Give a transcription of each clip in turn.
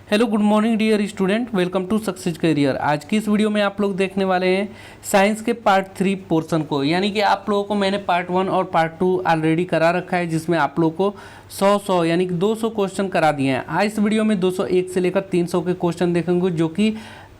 Hello good morning dear student, welcome to success career. आज की इस वीडियो में आप लोग देखने वाले हैं साइंस के पार्ट 3 पोर्शन को, यानी कि आप लोगों को मैंने पार्ट 1 और पार्ट 2 ऑलरेडी करा रखा है, जिसमें आप लोगों को 100 यानी कि 200 क्वेश्चन करा दिए हैं। आज इस वीडियो में 201 से लेकर 300 के क्वेश्चन देखेंगे, जो कि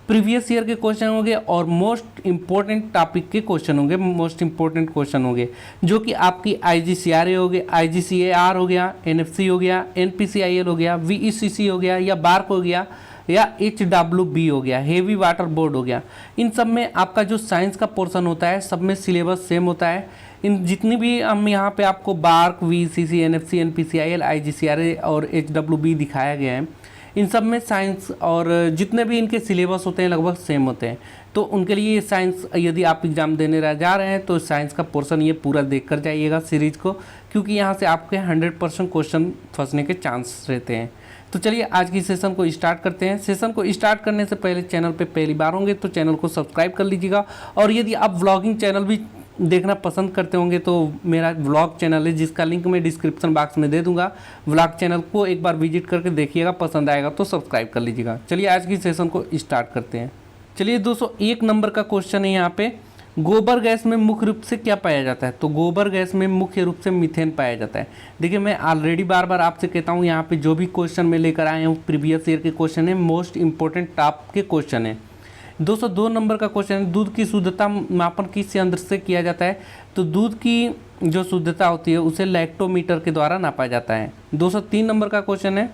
प्रीवियस ईयर के क्वेश्चन होंगे और मोस्ट इंपॉर्टेंट टॉपिक के क्वेश्चन होंगे, मोस्ट इंपॉर्टेंट क्वेश्चन होंगे, जो कि आपकी IGCRA हो गया, IGCAR हो गया, NFC हो गया, NPCIL हो गया, VECC हो गया, या बार्क हो गया, या HWB हो गया, हेवी वाटर बोर्ड हो गया। इन सब में आपका जो साइंस का पोर्शन होता है, सब में सिलेबस सेम होता है। इन जितनी भी हम यहाँ पे आपको bark, VECC, NFC, NPCIL, IGCRA और HWB दिखाया गया है, इन सब में साइंस और जितने भी इनके सिलेबस होते हैं लगभग सेम होते हैं। तो उनके लिए साइंस, यदि आप एग्ज़ाम देने जा रहे हैं तो साइंस का पोर्शन ये पूरा देख कर जाइएगा सीरीज को, क्योंकि यहाँ से आपके 100% क्वेश्चन फंसने के चांस रहते हैं। तो चलिए आज की सेशन को स्टार्ट करते हैं। सेशन को स्टार्ट करने से पहले चैनल पे पहली बार होंगे तो चैनल को सब्सक्राइब कर लीजिएगा, और यदि आप व्लॉगिंग चैनल भी देखना पसंद करते होंगे तो मेरा व्लॉग चैनल है, जिसका लिंक मैं डिस्क्रिप्शन बॉक्स में दे दूंगा। व्लॉग चैनल को एक बार विजिट करके देखिएगा, पसंद आएगा तो सब्सक्राइब कर लीजिएगा। चलिए आज की सेशन को स्टार्ट करते हैं। चलिए 201 नंबर का क्वेश्चन है यहाँ पे, गोबर गैस में मुख्य रूप से क्या पाया जाता है? तो गोबर गैस में मुख्य रूप से मीथेन पाया जाता है। देखिए मैं ऑलरेडी बार बार आपसे कहता हूँ, यहाँ पे जो भी क्वेश्चन मैं लेकर आया हूँ प्रीवियस ईयर के क्वेश्चन है, मोस्ट इंपॉर्टेंट टॉप के क्वेश्चन है। 202 नंबर का क्वेश्चन है, दूध की शुद्धता मापन किस यंत्र से किया जाता है? तो दूध की जो शुद्धता होती है उसे लैक्टोमीटर के द्वारा नापा जाता है। 203 नंबर का क्वेश्चन है,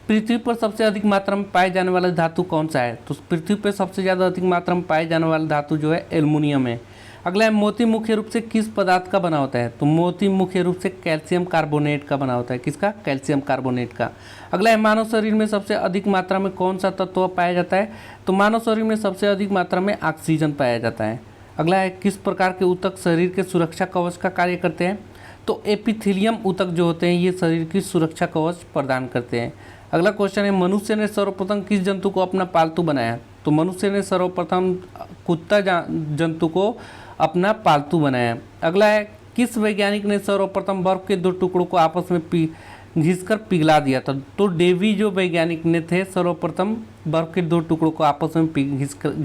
पृथ्वी पर सबसे अधिक मात्रा में पाए जाने वाला धातु कौन सा है? तो पृथ्वी पर सबसे ज़्यादा अधिक मात्रा में पाए जाने वाला धातु जो है एल्युमिनियम है। अगला है, मोती मुख्य रूप से किस पदार्थ का बना होता है? तो मोती मुख्य रूप से कैल्शियम कार्बोनेट का बना होता है। किसका? कैल्शियम कार्बोनेट का। अगला है, मानव शरीर में सबसे अधिक मात्रा में कौन सा तत्व पाया जाता है? तो मानव शरीर में सबसे अधिक मात्रा में ऑक्सीजन पाया जाता है। अगला है, किस प्रकार के ऊतक शरीर के सुरक्षा कवच का कार्य करते हैं? तो एपिथेलियम ऊतक जो होते हैं ये शरीर की सुरक्षा कवच प्रदान करते हैं। अगला क्वेश्चन है, मनुष्य ने सर्वप्रथम किस जंतु को अपना पालतू बनाया? तो मनुष्य ने सर्वप्रथम कुत्ता जंतु को अपना पालतू बनाया। अगला है, किस वैज्ञानिक ने सर्वप्रथम बर्फ के दो टुकड़ों को आपस में घिसकर पिघला दिया था? तो डेवी जो वैज्ञानिक ने थे सर्वप्रथम बर्फ के दो टुकड़ों को आपस में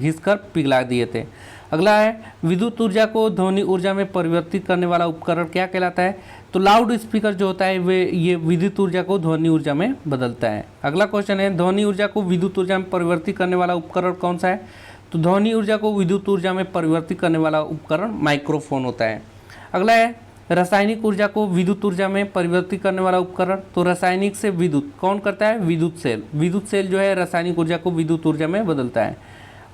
घिसकर पिघला दिए थे। अगला है, विद्युत ऊर्जा को ध्वनि ऊर्जा में परिवर्तित करने वाला उपकरण क्या कहलाता है? तो लाउड स्पीकर जो होता है ये विद्युत ऊर्जा को ध्वनि ऊर्जा में बदलता है। अगला क्वेश्चन है, ध्वनि ऊर्जा को विद्युत ऊर्जा में परिवर्तित करने वाला उपकरण कौन सा है? तो ध्वनि ऊर्जा को विद्युत ऊर्जा में परिवर्तित करने वाला उपकरण माइक्रोफोन होता है। अगला है, रासायनिक ऊर्जा को विद्युत ऊर्जा में परिवर्तित करने वाला उपकरण? तो रासायनिक से विद्युत कौन करता है? विद्युत सेल। विद्युत सेल जो है रासायनिक ऊर्जा को विद्युत ऊर्जा में बदलता है।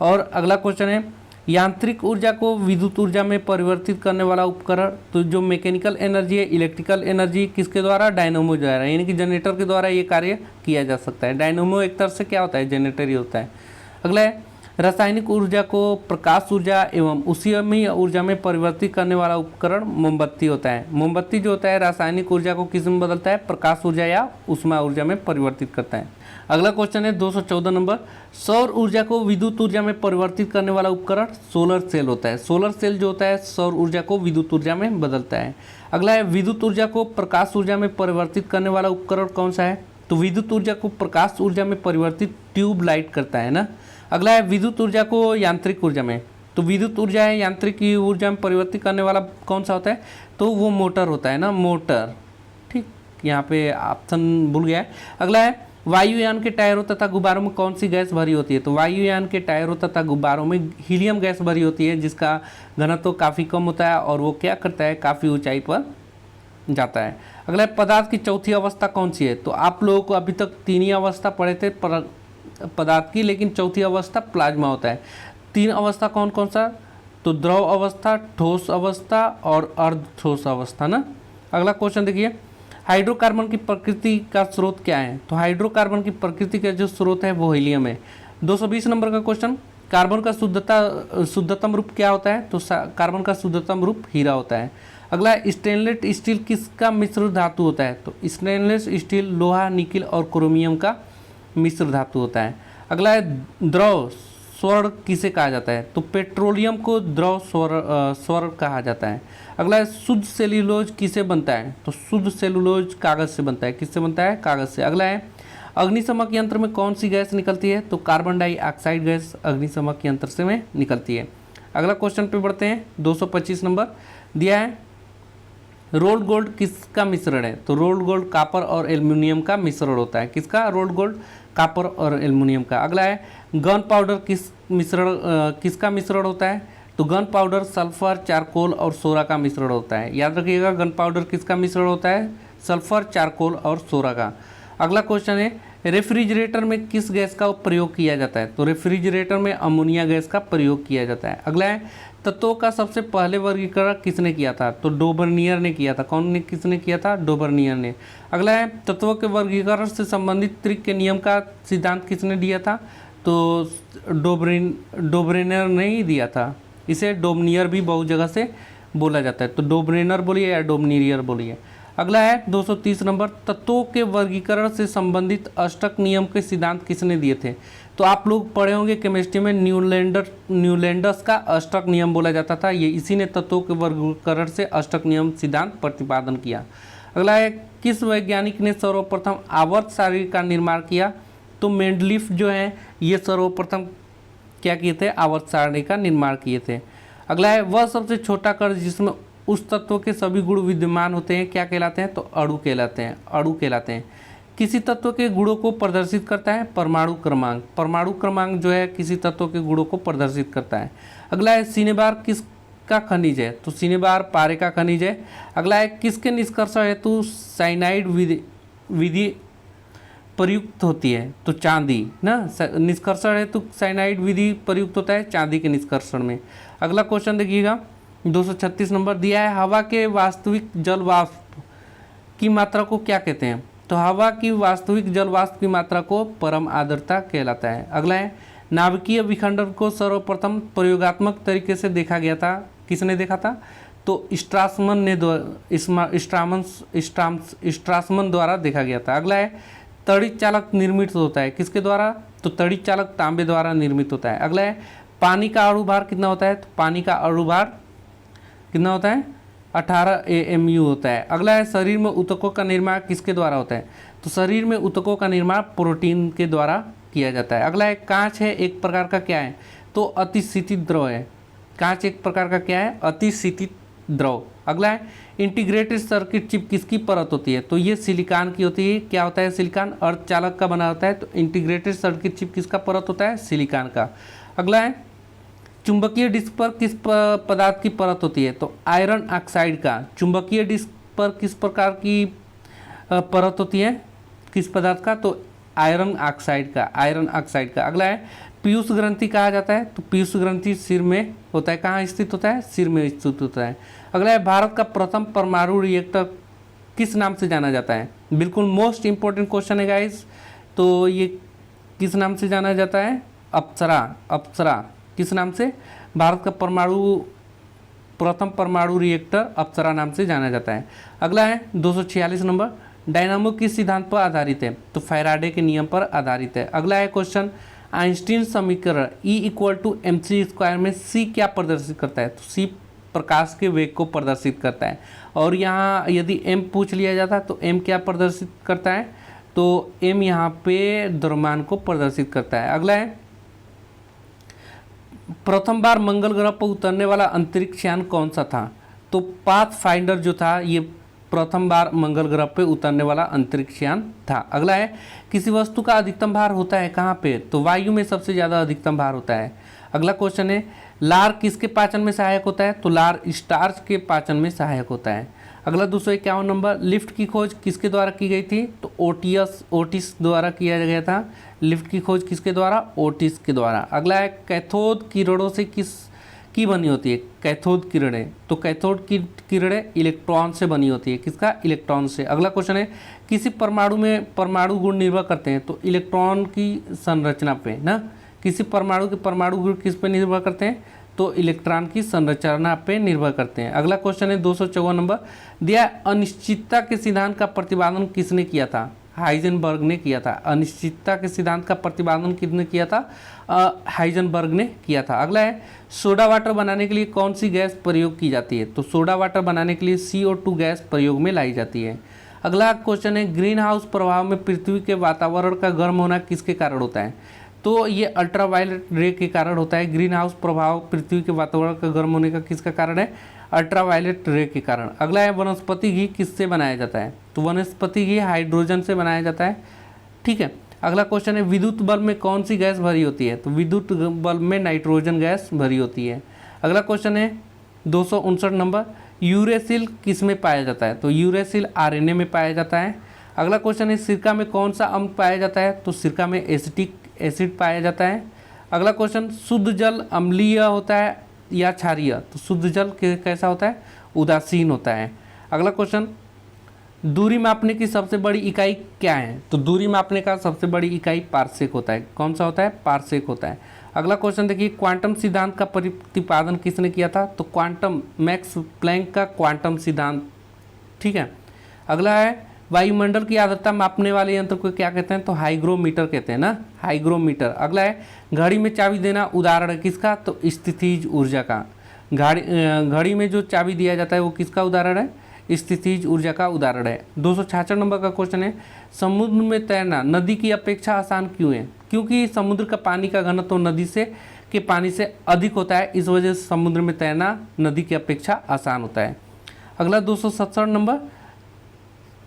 और अगला क्वेश्चन है, यांत्रिक ऊर्जा को विद्युत ऊर्जा में परिवर्तित करने वाला उपकरण? तो जो मैकेनिकल एनर्जी है, इलेक्ट्रिकल एनर्जी, किसके द्वारा? डायनोमो द्वारा, यानी कि जनरेटर के द्वारा ये कार्य किया जा सकता है। डायनोमो एक तरह से क्या होता है? जनरेटर ही होता है। अगला है, रासायनिक ऊर्जा को प्रकाश ऊर्जा एवं उष्मीय ऊर्जा में परिवर्तित करने वाला उपकरण मोमबत्ती होता है। मोमबत्ती जो होता है रासायनिक ऊर्जा को किस में बदलता है? प्रकाश ऊर्जा या उष्मा ऊर्जा में परिवर्तित करता है। अगला क्वेश्चन है 214 नंबर, सौर ऊर्जा को विद्युत ऊर्जा में परिवर्तित करने वाला उपकरण सोलर सेल होता है। सोलर सेल जो होता है सौर ऊर्जा को विद्युत ऊर्जा में बदलता है। अगला है, विद्युत ऊर्जा को प्रकाश ऊर्जा में परिवर्तित करने वाला उपकरण कौन सा है? तो विद्युत ऊर्जा को प्रकाश ऊर्जा में परिवर्तित ट्यूब लाइट करता है ना। अगला है, विद्युत ऊर्जा को यांत्रिक ऊर्जा में, तो विद्युत ऊर्जा है यांत्रिक ऊर्जा में परिवर्तित करने वाला कौन सा होता है? तो वो मोटर होता है ना, मोटर। ठीक, यहाँ पे ऑप्शन भूल गया है। अगला है, वायुयान के टायरों तथा गुब्बारों में कौन सी गैस भरी होती है? तो वायुयान के टायरों तथा गुब्बारों में हीलियम गैस भरी होती है, जिसका घनत्व तो काफ़ी कम होता है और वो क्या करता है? काफ़ी ऊंचाई पर जाता है। अगला है, पदार्थ की चौथी अवस्था कौन सी है? तो आप लोगों को अभी तक तीन ही अवस्था पढ़े थे पदार्थ की, लेकिन चौथी अवस्था प्लाज्मा होता है। तीन अवस्था कौन कौन सा? तो द्रव अवस्था, ठोस अवस्था और अर्ध ठोस अवस्था ना। अगला क्वेश्चन देखिए, हाइड्रोकार्बन की प्रकृति का स्रोत क्या है? तो हाइड्रोकार्बन की प्रकृति का जो स्रोत है वो हीलियम है। 220 नंबर का क्वेश्चन, कार्बन का शुद्धतम रूप क्या होता है? तो कार्बन का शुद्धतम रूप हीरा होता है। अगला, स्टेनलेस स्टील किसका मिश्र धातु होता है? तो स्टेनलेस स्टील लोहा, निकिल और क्रोमियम का मिश्र धातु होता है। अगला है, द्रव स्वर्ण किसे कहा जाता है? तो पेट्रोलियम को द्रव स्वर्ण कहा जाता है। अगला है, शुद्ध सेल्यूलोज किसे बनता है? तो शुद्ध सेल्यूलोज कागज से बनता है। किससे बनता है? कागज से। अगला है, अग्निशमक यंत्र में कौन सी गैस निकलती है? तो कार्बन डाइऑक्साइड गैस अग्निशमक यंत्र से में निकलती है। अगला क्वेश्चन पे बढ़ते हैं। 225 नंबर दिया है, रोल्ड गोल्ड किसका मिश्रण है? तो रोल्ड गोल्ड कापर और एल्युमिनियम का मिश्रण होता है। किसका? रोल्ड गोल्ड कापर और एल्युमिनियम का। अगला है, गन पाउडर किसका मिश्रण होता है? तो गन पाउडर सल्फर, चारकोल और सोरा का मिश्रण होता है। याद रखिएगा, गन पाउडर किसका मिश्रण होता है? सल्फर, चारकोल और सोरा का। अगला क्वेश्चन है, रेफ्रिजरेटर में किस गैस का प्रयोग किया जाता है? तो रेफ्रिजरेटर में अमोनिया गैस का प्रयोग किया जाता है। अगला है, तत्वों का सबसे पहले वर्गीकरण किसने किया था? तो डोबर्नियर ने किया था। किसने किया था? डोबर्नियर ने। अगला है, तत्वों के वर्गीकरण से संबंधित त्रिक के नियम का सिद्धांत किसने दिया था? तो डोबरेनर ने ही दिया था। इसे डोबनियर भी बहुत जगह से बोला जाता है, तो डोबरेनर बोलिए या डोबनियर बोलिए। अगला है 230 नंबर, तत्वों के वर्गीकरण से संबंधित अष्टक नियम के सिद्धांत किसने दिए थे? तो आप लोग पढ़े होंगे केमिस्ट्री में, न्यूलैंडस का अष्टक नियम बोला जाता था। ये इसी ने तत्वों के वर्गीकरण से अष्टक नियम सिद्धांत प्रतिपादन किया। अगला है, किस वैज्ञानिक ने सर्वप्रथम आवर्त सारणी का निर्माण किया? तो मेंडलीफ जो है ये सर्वप्रथम क्या किए थे? आवर्त सारणी का निर्माण किए थे। अगला है, वह सबसे छोटा कण जिसमें उस तत्व के सभी गुण विद्यमान होते हैं क्या कहलाते हैं? तो अणु कहलाते हैं। अणु कहलाते हैं। किसी तत्व के गुणों को प्रदर्शित करता है? परमाणु क्रमांक। परमाणु क्रमांक जो है किसी तत्व के गुणों को प्रदर्शित करता है। अगला है, सिनेबार किसका खनिज है? तो सिनेबार पारे का खनिज है। अगला है, किसके निष्कर्षण हेतु साइनाइड विधि प्रयुक्त होती है? तो चांदी ना, निष्कर्षण हेतु साइनाइड विधि प्रयुक्त होता है चांदी के निष्कर्षण में। अगला क्वेश्चन देखिएगा, 236 नंबर दिया है, हवा के वास्तविक जल वाष्प की मात्रा को क्या कहते हैं? तो हवा की वास्तविक जल वाष्प की मात्रा को परम आर्द्रता कहलाता है। अगला है, नाभिकीय विखंडन को सर्वप्रथम प्रयोगात्मक तरीके से देखा गया था। किसने देखा था? तो स्ट्रासमन द्वारा देखा गया था। अगला है, तड़ित चालक निर्मित होता है किसके द्वारा? तो तड़ित चालक तांबे द्वारा निर्मित होता है। अगला है, पानी का अणु भार कितना होता है? तो पानी का अणु भार कितना होता है? 18 AMU होता है। अगला है, शरीर में ऊतकों का निर्माण किसके द्वारा होता है? तो शरीर में ऊतकों का निर्माण प्रोटीन के द्वारा किया जाता है। अगला है, कांच है एक प्रकार का क्या है? तो अतिशीतित द्रव है। कांच एक प्रकार का क्या है? अतिशीतित द्रव। अगला है, इंटीग्रेटेड सर्किट चिप किसकी परत होती है? तो ये सिलिकॉन की होती है। क्या होता है? सिलिकॉन अर्धचालक का बना होता है। तो इंटीग्रेटेड सर्किट चिप किसका परत होता है? सिलिकॉन का। अगला है, चुंबकीय डिस्क पर किस पदार्थ की परत होती है? तो आयरन ऑक्साइड का। चुंबकीय डिस्क पर किस प्रकार की परत होती है? किस पदार्थ का? तो आयरन ऑक्साइड का। आयरन ऑक्साइड का। अगला है, पीयूष ग्रंथि कहा जाता है। तो पीयूष ग्रंथि सिर में होता है। कहाँ स्थित होता है? सिर में स्थित होता है। अगला है, भारत का प्रथम परमाणु रिएक्टर किस नाम से जाना जाता है? बिल्कुल मोस्ट इंपॉर्टेंट क्वेश्चन है गाइस। तो ये किस नाम से जाना जाता है? अप्सरा। अप्सरा किस नाम से? भारत का प्रथम परमाणु रिएक्टर अप्सरा नाम से जाना जाता है। अगला है 246 नंबर, डायनामो किस सिद्धांत पर आधारित है? तो फैराडे के नियम पर आधारित है। अगला है क्वेश्चन, आइंस्टीन समीकरण E=mc² में C क्या प्रदर्शित करता है? तो C प्रकाश के वेग को प्रदर्शित करता है। और यहाँ यदि M पूछ लिया जाता है तो M क्या प्रदर्शित करता है? तो M यहाँ पे द्रव्यमान को प्रदर्शित करता है। अगला है, प्रथम बार मंगल ग्रह पर उतरने वाला अंतरिक्ष यान कौन सा था? तो पाथफाइंडर जो था ये प्रथम बार मंगल ग्रह पे उतरने वाला अंतरिक्ष यान था। अगला है, किसी वस्तु का अधिकतम भार होता है कहाँ पे? तो वायु में सबसे ज़्यादा अधिकतम भार होता है। अगला क्वेश्चन है, लार किसके पाचन में सहायक होता है? तो लार स्टार्च के पाचन में सहायक होता है। अगला 251 नंबर, लिफ्ट की खोज किसके द्वारा की गई थी? तो ओटिस द्वारा किया गया था। लिफ्ट की खोज किसके द्वारा? ओटिस के द्वारा। अगला है, कैथोड किरणों से की बनी होती है? कैथोड किरणें। तो कैथोड की किरणें इलेक्ट्रॉन से बनी होती है। किसका? इलेक्ट्रॉन से। अगला क्वेश्चन है, किसी परमाणु में परमाणु गुण निर्भर करते हैं? तो इलेक्ट्रॉन की संरचना पे ना। किसी परमाणु के परमाणु गुण किस पे निर्भर करते हैं? तो इलेक्ट्रॉन की संरचना पे निर्भर करते हैं। अगला क्वेश्चन है 254 नंबर, दिया अनिश्चितता के सिद्धांत का प्रतिपादन किसने किया था? हाइजेनबर्ग ने किया था। अनिश्चितता के सिद्धांत का प्रतिपादन किसने किया था? हाइजेनबर्ग ने किया था। अगला है, सोडा वाटर बनाने के लिए कौन सी गैस प्रयोग की जाती है? तो सोडा वाटर बनाने के लिए CO2 गैस प्रयोग में लाई जाती है। अगला क्वेश्चन है ग्रीन हाउस प्रभाव में पृथ्वी के वातावरण का गर्म होना किसके कारण होता है? तो ये अल्ट्रावायलेट रे के कारण होता है। ग्रीन हाउस प्रभाव पृथ्वी के वातावरण का गर्म होने का किसका कारण है? अल्ट्रावायलेट रे के कारण। अगला है वनस्पति घी किससे बनाया जाता है? तो वनस्पति घी हाइड्रोजन से बनाया जाता है। ठीक है। अगला क्वेश्चन है विद्युत बल्ब में कौन सी गैस भरी होती है? तो विद्युत बल्ब में नाइट्रोजन गैस भरी होती है। अगला क्वेश्चन है 259 नंबर, यूरेसिल किस में पाया जाता है? तो यूरेसिल आरएनए में पाया जाता है। अगला क्वेश्चन है सिरका में कौन सा अम्ल पाया जाता है? तो सिरका में एसिटिक एसिड पाया जाता है। अगला क्वेश्चन शुद्ध जल अम्लीय होता है या क्षारीय? तो शुद्ध जल कैसा होता है? उदासीन होता है। अगला क्वेश्चन दूरी मापने की सबसे बड़ी इकाई क्या है? तो दूरी मापने का सबसे बड़ी इकाई पारसेक होता है। कौन सा होता है? पारसेक होता है। अगला क्वेश्चन देखिए क्वांटम सिद्धांत का प्रतिपादन किसने किया था? तो क्वांटम मैक्स प्लैंक का क्वांटम सिद्धांत। ठीक है। अगला है वायुमंडल की आर्द्रता मापने वाले यंत्र को क्या कहते हैं? तो हाइग्रोमीटर कहते हैं ना, हाइग्रोमीटर। अगला है घड़ी में चाबी देना उदाहरण है किसका? तो स्थितिज ऊर्जा का। घड़ी में जो चाबी दिया जाता है वो किसका उदाहरण है? स्थितिज ऊर्जा का उदाहरण है। 266 नंबर का क्वेश्चन है समुद्र में तैरना नदी की अपेक्षा आसान क्यों है? क्योंकि समुद्र का पानी का घनत्व तो नदी से के पानी से अधिक होता है, इस वजह से समुद्र में तैरना नदी की अपेक्षा आसान होता है। अगला 267 नंबर,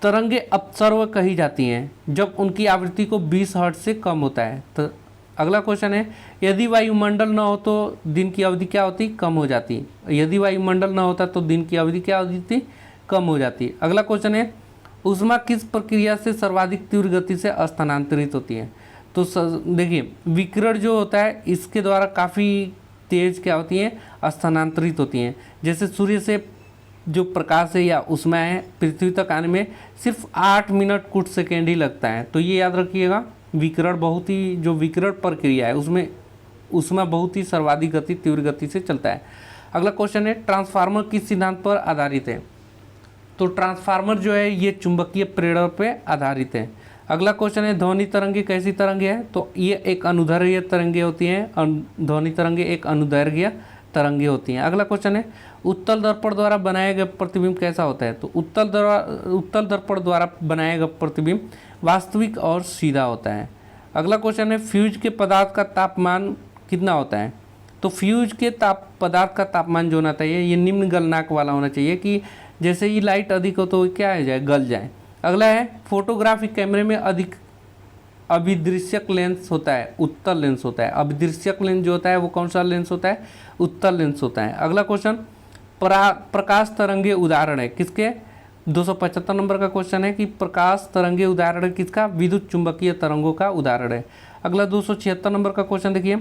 तरंगे अपसर्व कही जाती हैं जब उनकी आवृत्ति को 20 हर्ट्ज से कम होता है। तो अगला क्वेश्चन है यदि वायुमंडल न हो तो दिन की अवधि क्या होती? कम हो जाती। यदि वायुमंडल न होता तो दिन की अवधि क्या होती? कम हो जाती। अगला क्वेश्चन है ऊष्मा किस प्रक्रिया से सर्वाधिक तीव्र गति से स्थानांतरित होती है? तो देखिए विकिरण जो होता है इसके द्वारा काफ़ी तेज क्या होती हैं? स्थानांतरित होती हैं। जैसे सूर्य से जो प्रकाश है या ऊष्मा है पृथ्वी तक आने में सिर्फ 8 मिनट कुछ सेकेंड ही लगता है। तो ये याद रखिएगा विकिरण बहुत ही जो विकिरण प्रक्रिया है उसमें ऊष्मा बहुत ही सर्वाधिक गति तीव्र गति से चलता है। अगला क्वेश्चन है ट्रांसफार्मर किस सिद्धांत पर आधारित है? तो ट्रांसफार्मर जो है ये चुंबकीय प्रेरण पर आधारित है। अगला क्वेश्चन है ध्वनि तरंगे कैसी तरंगे हैं? तो ये एक अनुदैर्घ्य तरंगे होती हैं और ध्वनि तरंगे एक अनुदैर्घ्य तरंगे होती हैं। अगला क्वेश्चन है उत्तल दर्पण द्वारा बनाया गया प्रतिबिंब कैसा होता है? तो उत्तल दर्पण द्वारा बनाया गया प्रतिबिंब वास्तविक और सीधा होता है। अगला क्वेश्चन है फ्यूज के पदार्थ का तापमान कितना होता है? तो फ्यूज के पदार्थ का तापमान जो होना चाहिए ये निम्न गलनांक वाला होना चाहिए कि जैसे ही लाइट अधिक हो तो क्या हो जाए? गल जाए। अगला है फोटोग्राफिक कैमरे में अधिक अभिदृश्यक लेंस होता है, उत्तल लेंस होता है। अभिदृश्यक लेंस जो होता है वो कौन सा लेंस होता है? उत्तल लेंस होता है। अगला क्वेश्चन प्रकाश तरंगे उदाहरण है किसके? 275 नंबर का क्वेश्चन है कि प्रकाश तरंगे उदाहरण किसका? विद्युत चुंबकीय तरंगों का उदाहरण है। अगला 276 नंबर का क्वेश्चन देखिए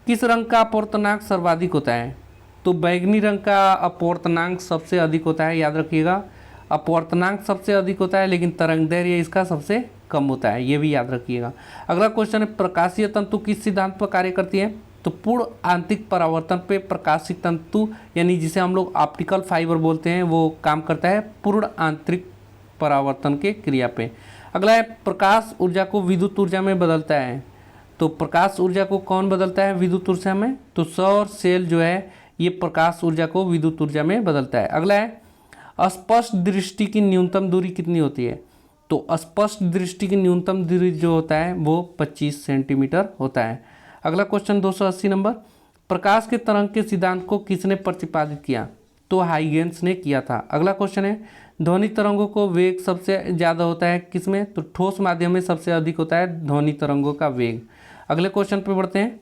किस रंग का अपवर्तनांक सर्वाधिक होता है? तो बैगनी रंग का अपवर्तनांक सबसे अधिक होता है। याद रखिएगा अपवर्तनांक सबसे अधिक होता है लेकिन तरंगदैर्घ्य इसका सबसे कम होता है, ये भी याद रखिएगा। अगला क्वेश्चन है प्रकाशीय तंतु किस सिद्धांत पर कार्य करती है? तो पूर्ण आंतरिक परावर्तन पे प्रकाशिक तंतु यानी जिसे हम लोग ऑप्टिकल फाइबर बोलते हैं वो काम करता है पूर्ण आंतरिक परावर्तन के क्रिया पे। अगला है प्रकाश ऊर्जा को विद्युत ऊर्जा में बदलता है। तो प्रकाश ऊर्जा को कौन बदलता है विद्युत ऊर्जा में? तो सौर सेल जो है ये प्रकाश ऊर्जा को विद्युत ऊर्जा में बदलता है। अगला है स्पष्ट दृष्टि की न्यूनतम दूरी कितनी होती है? तो स्पष्ट दृष्टि की न्यूनतम दूरी जो होता है वो 25 सेंटीमीटर होता है। अगला क्वेश्चन 280 नंबर, प्रकाश के तरंग के सिद्धांत को किसने प्रतिपादित किया? तो हाइगेंस ने किया था। अगला क्वेश्चन है ध्वनि तरंगों को वेग सबसे ज़्यादा होता है किसमें? तो ठोस माध्यम में सबसे अधिक होता है ध्वनि तरंगों का वेग। अगले क्वेश्चन पे बढ़ते हैं।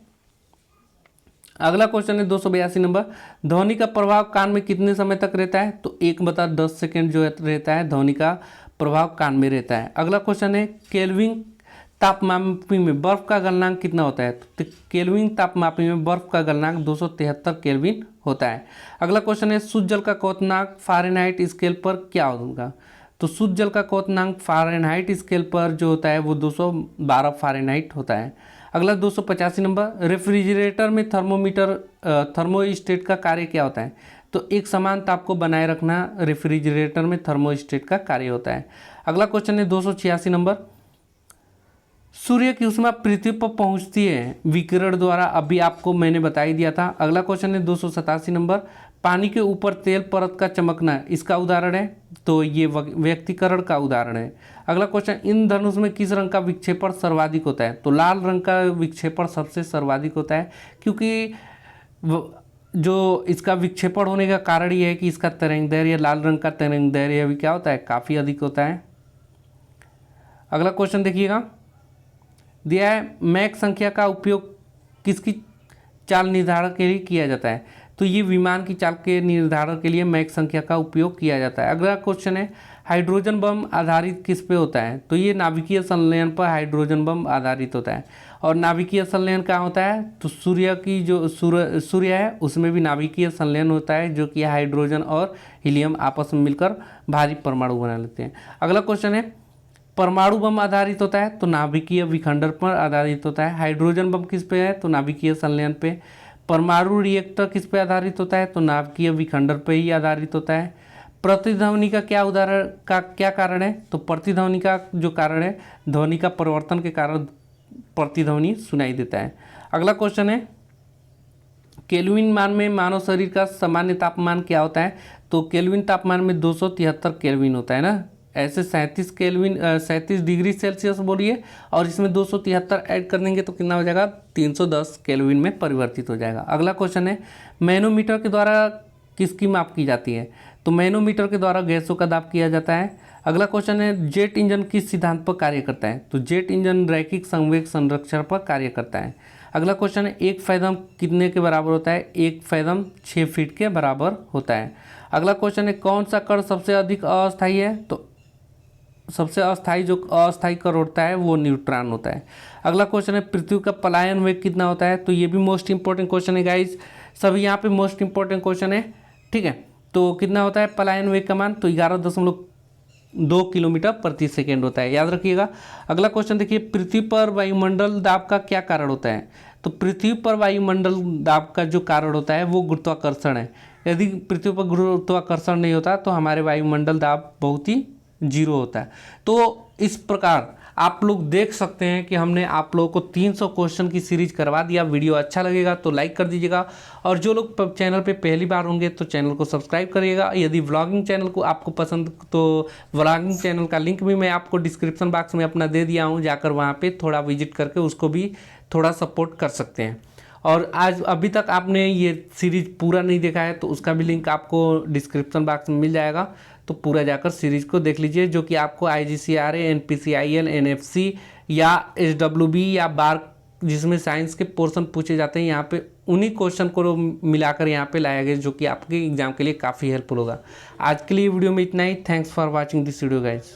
अगला क्वेश्चन है 282 नंबर, ध्वनि का प्रभाव कान में कितने समय तक रहता है? तो 1/10 सेकेंड जो रहता है ध्वनि का प्रभाव कान में रहता है। अगला क्वेश्चन है केल्विन तापमापी में बर्फ का गलनांक कितना होता है? तो केल्विन तापमापी में बर्फ का गलनांक 273 केल्विन होता है। अगला क्वेश्चन है शुद्ध जल का क्वथनांक फ़ारेनहाइट स्केल पर क्या होगा? तो शुद्ध जल का क्वथनांक फ़ारेनहाइट स्केल पर जो होता है वो 212 फ़ारेनहाइट होता है। अगला 285 नंबर, रेफ्रिजरेटर में थर्मोस्टेट का कार्य क्या होता है? तो एक समान ताप को बनाए रखना रेफ्रिजरेटर में थर्मोस्टेट का कार्य होता है। अगला क्वेश्चन है 286 नंबर, सूर्य की ऊष्मा पृथ्वी पर पहुंचती है विकिरण द्वारा, अभी आपको मैंने बता ही दिया था। अगला क्वेश्चन है 287 नंबर, पानी के ऊपर तेल परत का चमकना इसका उदाहरण है, तो ये व्यक्तिकरण का उदाहरण है। अगला क्वेश्चन, इंद्रधनुष में किस रंग का विक्षेपण सर्वाधिक होता है? तो लाल रंग का विक्षेपण सबसे सर्वाधिक होता है, क्योंकि जो इसका विक्षेपण होने का कारण ये है कि इसका तरंगदैर्घ्य, लाल रंग का तरंगदैर्घ्य भी क्या होता है, काफ़ी अधिक होता है। अगला क्वेश्चन देखिएगा, दिया है मैक संख्या का उपयोग किसकी चाल निर्धारण के लिए किया जाता है? तो ये विमान की चाल के निर्धारण के लिए मैक संख्या का उपयोग किया जाता है। अगला क्वेश्चन है, हाइड्रोजन बम आधारित किस पे होता है? तो ये नाभिकीय संलयन पर हाइड्रोजन बम आधारित होता है। और नाभिकीय संलयन कहाँ होता है? तो सूर्य की जो सूर्य है उसमें भी नाभिकीय संलयन होता है, जो कि हाइड्रोजन और हीलियम आपस में मिलकर भारी परमाणु बना लेते हैं। अगला क्वेश्चन है, परमाणु बम आधारित होता है तो नाभिकीय विखंडन पर आधारित होता है। हाइड्रोजन बम किस पे है? तो नाभिकीय संलयन पे। परमाणु रिएक्टर किस पे आधारित होता है? तो नाभिकीय विखंडन पे ही आधारित होता है। प्रतिध्वनि का क्या कारण है? तो प्रतिध्वनि का जो कारण है, ध्वनि का परिवर्तन के कारण प्रतिध्वनि सुनाई देता है। अगला क्वेश्चन है, केल्विन मान में मानव शरीर का सामान्य तापमान क्या होता है? तो केल्विन तापमान में 273 केल्विन होता है ना, ऐसे 37 डिग्री सेल्सियस बोलिए, और इसमें 273 ऐड कर देंगे तो कितना हो जाएगा, 310 केल्विन में परिवर्तित हो जाएगा। अगला क्वेश्चन है, मैनोमीटर के द्वारा किसकी माप की जाती है? तो मैनोमीटर के द्वारा गैसों का दाब किया जाता है। अगला क्वेश्चन है, जेट इंजन किस सिद्धांत पर कार्य करता है? तो जेट इंजन रैखिक संवेग संरक्षण पर कार्य करता है। अगला क्वेश्चन है, एक फैदम कितने के बराबर होता है? एक फैदम 6 फीट के बराबर होता है। अगला क्वेश्चन है, कौन सा कण सबसे अधिक अस्थायी है? तो सबसे अस्थायी कण होता है वो न्यूट्रॉन होता है। अगला क्वेश्चन है, पृथ्वी का पलायन वेग कितना होता है? तो ये भी मोस्ट इंपॉर्टेंट क्वेश्चन है गाइज, सभी यहाँ पे मोस्ट इंपॉर्टेंट क्वेश्चन है, ठीक है। तो कितना होता है पलायन वेग का मान? तो 11.2 किलोमीटर प्रति सेकेंड होता है, याद रखिएगा। अगला क्वेश्चन देखिए, पृथ्वी पर वायुमंडल दाब का क्या कारण होता है? तो पृथ्वी पर वायुमंडल दाब का जो कारण होता है वो गुरुत्वाकर्षण है। यदि पृथ्वी पर गुरुत्वाकर्षण नहीं होता तो हमारे वायुमंडल दाब बहुत ही जीरो होता है। तो इस प्रकार आप लोग देख सकते हैं कि हमने आप लोगों को 300 क्वेश्चन की सीरीज करवा दिया। वीडियो अच्छा लगेगा तो लाइक कर दीजिएगा, और जो लोग चैनल पे पहली बार होंगे तो चैनल को सब्सक्राइब करिएगा। यदि व्लॉगिंग चैनल को आपको पसंद, तो व्लॉगिंग चैनल का लिंक भी मैं आपको डिस्क्रिप्शन बॉक्स में अपना दे दिया हूँ, जाकर वहाँ पर थोड़ा विजिट करके उसको भी थोड़ा सपोर्ट कर सकते हैं। और आज अभी तक आपने ये सीरीज पूरा नहीं देखा है तो उसका भी लिंक आपको डिस्क्रिप्शन बॉक्स में मिल जाएगा, तो पूरा जाकर सीरीज को देख लीजिए, जो कि आपको IGCRA, NPCIL, NFC या SWB या बार जिसमें साइंस के पोर्शन पूछे जाते हैं, यहाँ पे उन्हीं क्वेश्चन को मिलाकर यहाँ पे लाया गया, जो कि आपके एग्जाम के लिए काफ़ी हेल्पफुल होगा। आज के लिए वीडियो में इतना ही। Thanks for watching this video guys.